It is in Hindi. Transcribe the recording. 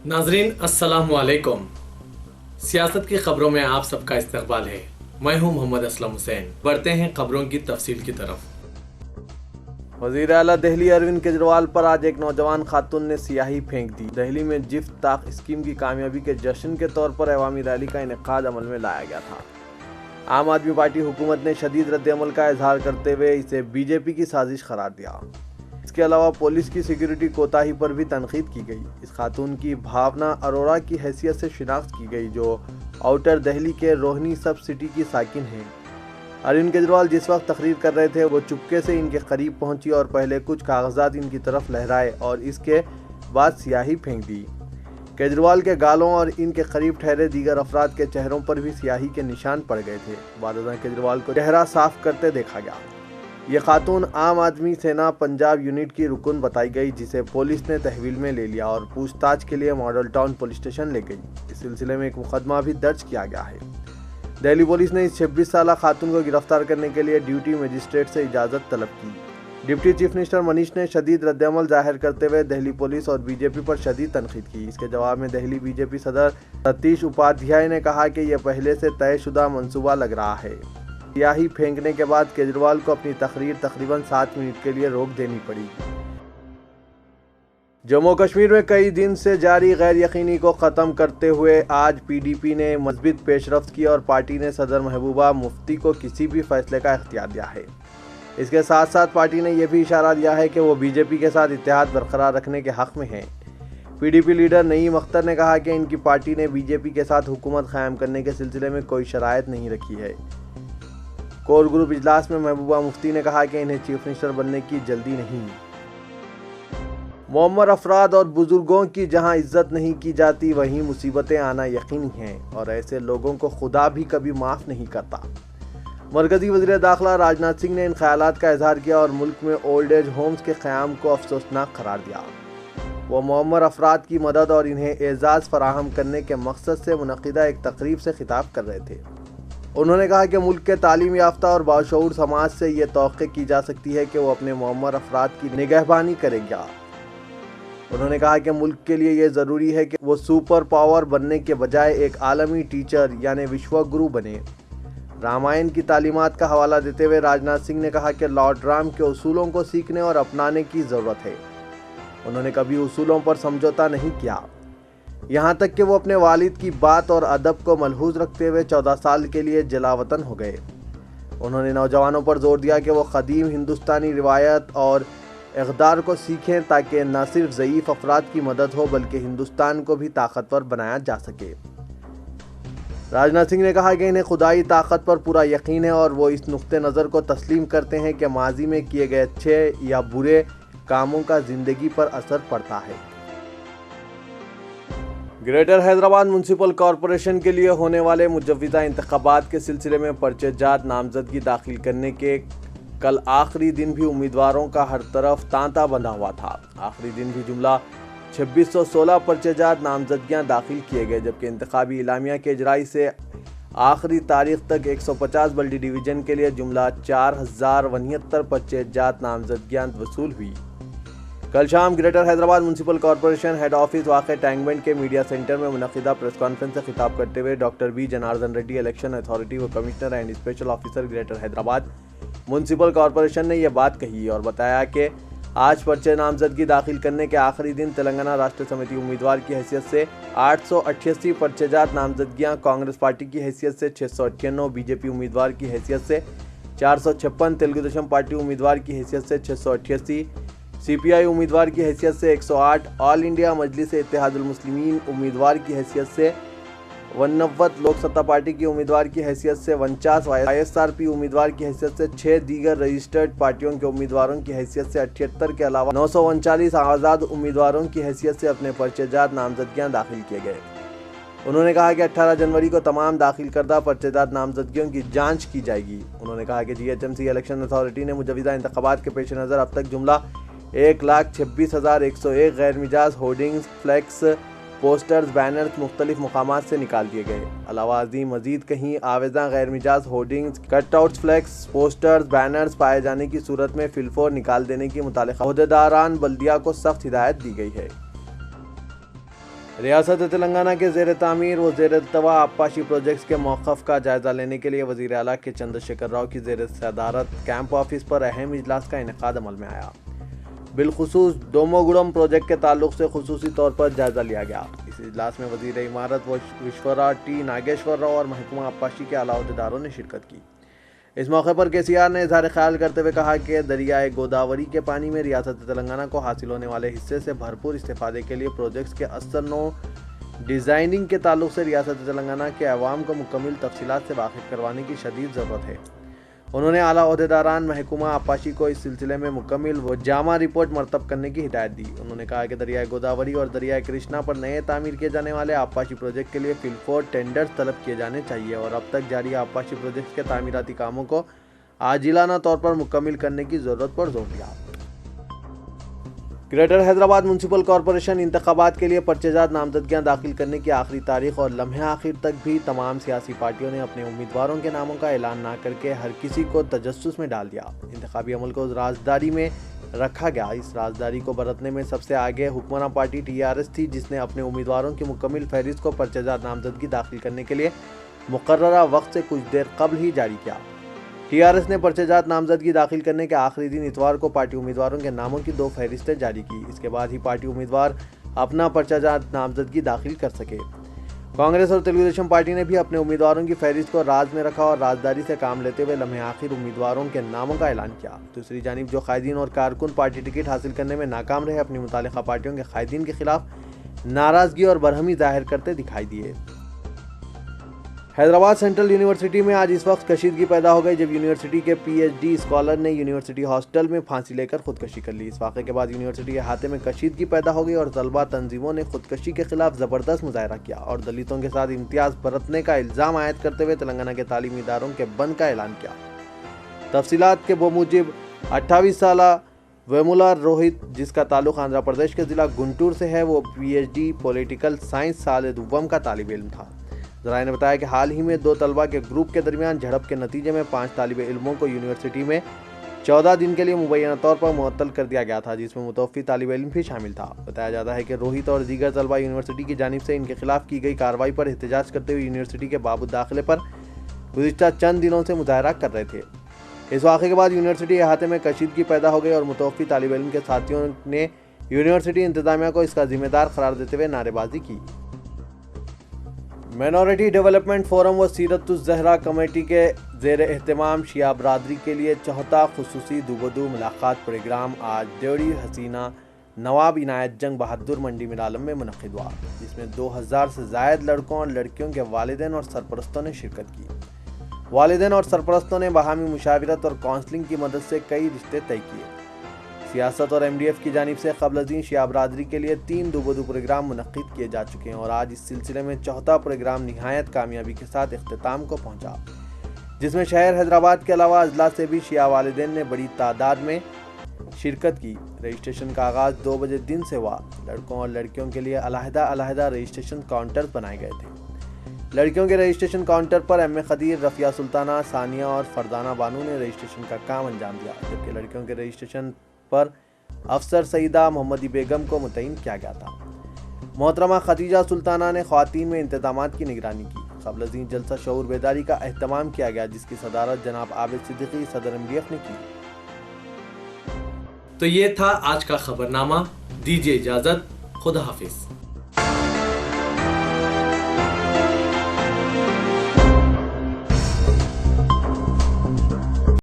नाजरीन अस्सलाम वालेकुम। सियासत की खबरों में आप सबका इस्तकबाल है। मैं हूं मोहम्मद असलम हुसैन। बढ़ते हैं खबरों की तफसील की तरफ। वज़ीर आला दिल्ली अरविंद केजरीवाल पर आज एक नौजवान खातून ने सियाही फेंक दी। दिल्ली में जिफ्त ताक स्कीम की कामयाबी के जश्न के तौर पर अवामी रैली का इनेकाद अमल में लाया गया था। आम आदमी पार्टी हुकूमत ने शदीद रद्द-ए-अमल का इजहार करते हुए इसे बीजेपी की साजिश करार दिया। इसके अलावा पुलिस की सिक्योरिटी कोताही पर भी तनकीद की गई। इस खातून की भावना अरोड़ा की हैसियत से शिनाख्त की गई, जो आउटर दिल्ली के रोहनी सब सिटी की साकिन हैं। अरविंद केजरीवाल जिस वक्त तकरीर कर रहे थे वो चुपके से इनके करीब पहुंची और पहले कुछ कागजात इनकी तरफ लहराए और इसके बाद स्याही फेंक दी। केजरीवाल के गालों और इनके करीब ठहरे दीगर अफराद के चेहरों पर भी स्याही के निशान पड़ गए थे। बाद केजरीवाल को चेहरा साफ करते देखा गया। ये खातून आम आदमी सेना पंजाब यूनिट की रुकन बताई गई, जिसे पुलिस ने तहवील में ले लिया और पूछताछ के लिए मॉडल टाउन पुलिस स्टेशन ले गई। इस सिलसिले में एक मुकदमा भी दर्ज किया गया है। दिल्ली पुलिस ने इस 26 साला खातून को गिरफ्तार करने के लिए ड्यूटी मजिस्ट्रेट से इजाज़त तलब की। डिप्टी चीफ मिनिस्टर मनीष ने शदीद रद्द-ए-अमल जाहिर करते हुए दिल्ली पुलिस और बीजेपी पर शदीद तनकीद की। इसके जवाब में दिल्ली बीजेपी सदर सतीश उपाध्याय ने कहा कि यह पहले से तयशुदा मंसूबा लग रहा है। स्याही फेंकने के बाद केजरीवाल को अपनी तकरीर तकरीबन 7 मिनट के लिए रोक देनी पड़ी। जम्मू कश्मीर में कई दिन से जारी गैर यकीनी को ख़त्म करते हुए आज पीडीपी ने मज़बूत पेशरफ्त की और पार्टी ने सदर महबूबा मुफ्ती को किसी भी फैसले का इख्तियार दिया है। इसके साथ साथ पार्टी ने यह भी इशारा दिया है कि वो बीजेपी के साथ इत्तेहाद बरकरार रखने के हक़ में है। पीडीपी लीडर नईम अख्तर ने कहा कि इनकी पार्टी ने बीजेपी के साथ हुकूमत कायम करने के सिलसिले में कोई शराइत नहीं रखी है। कोर ग्रुप इजलास में महबूबा मुफ्ती ने कहा कि इन्हें चीफ मिनिस्टर बनने की जल्दी नहीं। मुअम्मर अफराद और बुजुर्गों की जहां इज्जत नहीं की जाती वहीं मुसीबतें आना यकीनी हैं और ऐसे लोगों को खुदा भी कभी माफ़ नहीं करता। मरकजी वज़ीर दाखिला राजनाथ सिंह ने इन ख्यालात का इजहार किया और मुल्क में ओल्ड एज होम्स के क़याम को अफसोसनाक करार दिया। वो मुअम्मर अफराद की मदद और इन्हें एजाज़ फराहम करने के मकसद से मुनक़िदा एक तकरीब से खिताब कर रहे थे। उन्होंने कहा कि मुल्क के तालीम याफ्ता और बाशऊर समाज से ये तौक़े की जा सकती है कि वो अपने मुअम्मर अफराद की निगहबानी करेगा। उन्होंने कहा कि मुल्क के लिए ये ज़रूरी है कि वो सुपर पावर बनने के बजाय एक आलमी टीचर यानी विश्व गुरु बने। रामायण की तालीमात का हवाला देते हुए राजनाथ सिंह ने कहा कि लॉर्ड राम के उसूलों को सीखने और अपनाने की ज़रूरत है। उन्होंने कभी उसूलों पर समझौता नहीं किया, यहाँ तक कि वो अपने वालिद की बात और अदब को मलहूज़ रखते हुए 14 साल के लिए जलावतन हो गए। उन्होंने नौजवानों पर जोर दिया कि वो क़दीम हिंदुस्तानी रिवायत और इक़दार को सीखें ताकि न सिर्फ ज़ईफ़ अफराद की मदद हो बल्कि हिंदुस्तान को भी ताकतवर बनाया जा सके। राजनाथ सिंह ने कहा कि इन्हें खुदाई ताकत पर पूरा यकीन है और वो इस नुक्ते नज़र को तस्लीम करते हैं कि माजी में किए गए अच्छे या बुरे कामों का ज़िंदगी पर असर पड़ता है। ग्रेटर हैदराबाद म्यूनसिपल कॉरपोरेशन के लिए होने वाले मुजव्विज़ा इंतखाबात के सिलसिले में पर्चेजात नामजदगी दाखिल करने के कल आखिरी दिन भी उम्मीदवारों का हर तरफ तांता बंधा हुआ था। आखिरी दिन भी जुमला 2616 पर्चेजात नामजदगियां दाखिल किए गए, जबकि इंतखाबी इलामिया के इजराई से आखिरी तारीख तक 150 बल्दी डिवीज़न के लिए जुमला 4079 पर्चेजात नामजदगियां वसूल हुई। कल शाम greater Hyderabad municipal corporation head office वाक़े टैंकबंड के मीडिया सेंटर में मुनक़िदा प्रेस कॉन्फ्रेंस से खिताब करते हुए doctor B Janardhan Reddy, election authority व commissioner and special officer greater Hyderabad municipal corporation ने यह बात कही और बताया कि आज पर्चे नामजदगी दाखिल करने के आखिरी दिन तेलंगाना राष्ट्र समिति उम्मीदवार की हैसियत से 888 पर्चेजात नामजदगियां, कांग्रेस पार्टी की हैसियत से 698, बीजेपी उम्मीदवार की हैसियत से 456, तेलुगु देशम पार्टी उम्मीदवार की हैसियत से 688, सीपीआई उम्मीदवार की हैसियत से 108, ऑल इंडिया मजलिस इत्तेहादुल मुस्लिमीन उम्मीदवार की हैसियत से 89, लोक सत्ता पार्टी की उम्मीदवार की हैसियत से 49, ISRP उम्मीदवार की हैसियत से 6, दीगर रजिस्टर्ड पार्टियों के उम्मीदवारों की हैसियत से 78 के अलावा 939 आज़ाद उम्मीदवारों की हैसियत से अपने पर्चेजात नामजदगियां दाखिल किए गए। उन्होंने कहा कि 18 जनवरी को तमाम दाखिल करदा पर्चेजात नामजदगियों की जाँच की जाएगी। उन्होंने कहा कि GHMC इलेक्शन अथॉरिटी ने मुजव्विज़ा इंतखाबात के पेश नज़र अब तक जुमला 1,26,101 गैर मिजाज होर्डिंग्स, फ्लैक्स, पोस्टर्स, बैनर्स मुख्तलिफ मुकामात से निकाल दिए गए। अलावा मजीद कहीं आवेजा गैर मिजाज hoardings, cutouts, flex, posters, banners पाए जाने की सूरत में फिलफोर निकाल देने की मुतालिका अहदेदारान बल्दिया को सख्त हिदायत दी गई है। रियासत तेलंगाना के ज़ेर तामीर व ज़ेर इल्तवा आबपाशी प्रोजेक्ट्स के मौक़िफ़ का जायज़ा लेने के लिए वज़ीर आला के चंद्रशेखर राव की ज़ेर सदारत कैंप ऑफिस पर अहम इजलास का इनेकाद अमल में आया। बिलखुसूस दोमोगुड़म प्रोजेक्ट के ताल्लुक से खुसूसी तौर पर जायज़ा लिया गया। इस इजलास में वज़ीर इमारत विश्वरा टी नागेश्वर राव और महकमा आबपाशी के आला अहदेदारों ने शिरकत की। इस मौके पर केसीआर ने इज़हार ख्याल करते हुए कहा कि दरियाए गोदावरी के पानी में रियासत तेलंगाना को हासिल होने वाले हिस्से से भरपूर इस्तेफादे के लिए प्रोजेक्ट्स के असर नो डिज़ाइनिंग के ताल्लुक से रियासत तेलंगाना के अवाम को मुकम्मल तफसीलात से वाकिफ़ करवाने की शदीद ज़रूरत है। उन्होंने आला अहदेदारान महकमा आबपाशी को इस सिलसिले में मुकम्मल व जामा रिपोर्ट मरतब करने की हिदायत दी। उन्होंने कहा कि दरियाए गोदावरी और दरियाए कृष्णा पर नए तामीर किए जाने वाले आबपाशी प्रोजेक्ट के लिए फिलफोर टेंडर्स तलब किए जाने चाहिए और अब तक जारी आबपाशी प्रोजेक्ट के तामीराती कामों को आजिलाना तौर पर मुकम्मल करने की ज़रूरत पर जोर दिया। ग्रेटर हैदराबाद म्यूनसिपल कॉरपोरेशन इंतखाबात के लिए पर्चेजात नामजदगियां दाखिल करने की आखिरी तारीख और लम्हे आखिर तक भी तमाम सियासी पार्टियों ने अपने उम्मीदवारों के नामों का ऐलान ना करके हर किसी को तजस्सुस में डाल दिया। इंतखाबी अमल को राजदारी में रखा गया। इस राजदारी को बरतने में सबसे आगे हुक्मरान पार्टी TRS थी, जिसने अपने उम्मीदवारों की मुकम्मल फहरिस्त को पर्चेजात नामजदगी दाखिल करने के लिए मुकर्ररा वक्त से कुछ देर कबल ही जारी किया। TRS ने पर्चेजात नामजदगी दाखिल करने के आखिरी दिन इतवार को पार्टी उम्मीदवारों के नामों की 2 फहरिस्तें जारी की। इसके बाद ही पार्टी उम्मीदवार अपना पर्चेजात नामजदगी दाखिल कर सके। कांग्रेस और तेलुगुदेशम पार्टी ने भी अपने उम्मीदवारों की फहरिस्त को राज में रखा और राजदारी से काम लेते हुए लम्हे आखिर उम्मीदवारों के नामों का ऐलान किया। दूसरी जानिब जो कायदीन और कारकुन पार्टी टिकट हासिल करने में नाकाम रहे, अपनी मुतालिका पार्टियों के कायदीन के खिलाफ नाराजगी और बरहमी जाहिर करते दिखाई दिए। हैदराबाद सेंट्रल यूनिवर्सिटी में आज इस वक्त कशीदगी पैदा हो गई जब यूनिवर्सिटी के PhD स्कॉलर ने यूनिवर्सिटी हॉस्टल में फांसी लेकर खुदकशी कर ली। इस वाक़े के बाद यूनिवर्सिटी के अहाते में कशीदगी पैदा हो गई और तलबा तंजीमों ने खुदकशी के खिलाफ ज़बरदस्त मुजाहरा किया और दलितों के साथ इम्तियाज़ बरतने का इल्ज़ाम आयद करते हुए तेलंगाना के तालीमी इदारों के बंद का ऐलान किया। तफसीलात के बमूजिब 28 साला वेमुला रोहित, जिसका ताल्लुक आंध्र प्रदेश के ज़िला गुंटूर से है, वो PhD पॉलिटिकल साइंस साल दुव्वम का तालिब इल्म था। ज़राए ने बताया कि हाल ही में 2 तलबा के ग्रुप के दरमियान झड़प के नतीजे में 5 तालिब इल्मों को यूनिवर्सिटी में 14 दिन के लिए मुबैना तौर पर मुअत्तल कर दिया गया था, जिसमें मुतवफ़ी तालिब इल्म भी शामिल था। बताया जाता है कि रोहित और दीगर तलबा यूनिवर्सिटी की जानिब से इनके खिलाफ की गई कार्रवाई पर एहतजाज करते हुए यूनिवर्सिटी के बाबू दाखिले पर गुज़िश्ता चंद दिनों से मुजाहरा कर रहे थे। इस वाक़े के बाद यूनिवर्सिटी अहाते में कशीदगी पैदा हो गई और मुतवफ़ी तालिब इल्म के साथियों ने यूनिवर्सिटी इंतज़ामिया को इसका जिम्मेदार करार देते हुए नारेबाजी की। माइनॉरिटी डेवलपमेंट फोरम व सीरतुज़ ज़हरा कमेटी के ज़ेर एहतमाम शिया बरादरी के लिए चौथा खुसूसी दूबदू मुलाकात प्रोग्राम आज देवड़ी हसीना नवाब इनायत जंग बहादुर मंडी मिलालम में मुनक़िद हुआ, जिसमें 2000 से ज़ायद लड़कों और लड़कियों के वालिदैन और सरपरस्तों ने शिरकत की। वालिदैन और सरपरस्तों ने बाहमी मुशावरत और काउंसलिंग की मदद से कई रिश्ते तय किए। सियासत और MDF की जानिब से क़ब्ल शिया बरादरी के लिए 3 दूबदू प्रोग्राम मुनक़िद किए जा चुके हैं और आज इस सिलसिले में चौथा प्रोग्राम निहायत कामयाबी के साथ इख्तिताम को पहुंचा, जिसमें शहर हैदराबाद के अलावा अजला से भी शिया वालिदैन ने बड़ी तादाद में शिरकत की। रजिस्ट्रेशन का आगाज़ 2 बजे दिन से हुआ। लड़कों और लड़कियों के लिए अलहदा रजिस्ट्रेशन काउंटर्स बनाए गए थे। लड़कियों के रजिस्ट्रेशन काउंटर पर M.A. खदीर, रफ़िया सुल्ताना, सानिया और फरदाना बानू ने रजिस्ट्रेशन का काम अंजाम दिया, जबकि लड़कियों के रजिस्ट्रेशन पर अफसर सईदा मोहम्मदी बेगम को मुतय्यन किया गया था। मोहतरमा खदीजा सुल्ताना ने ख़वातीन में इंतज़ामात की निगरानी की। क़ब्ल जलसा शऊर बेदारी का अहतमाम किया गया, जिसकी सदारत जनाब आबिद सिद्दीकी सदर MDF ने की। तो ये था आज का खबरनामा। दीजिए इजाज़त। खुदा हाफिज़।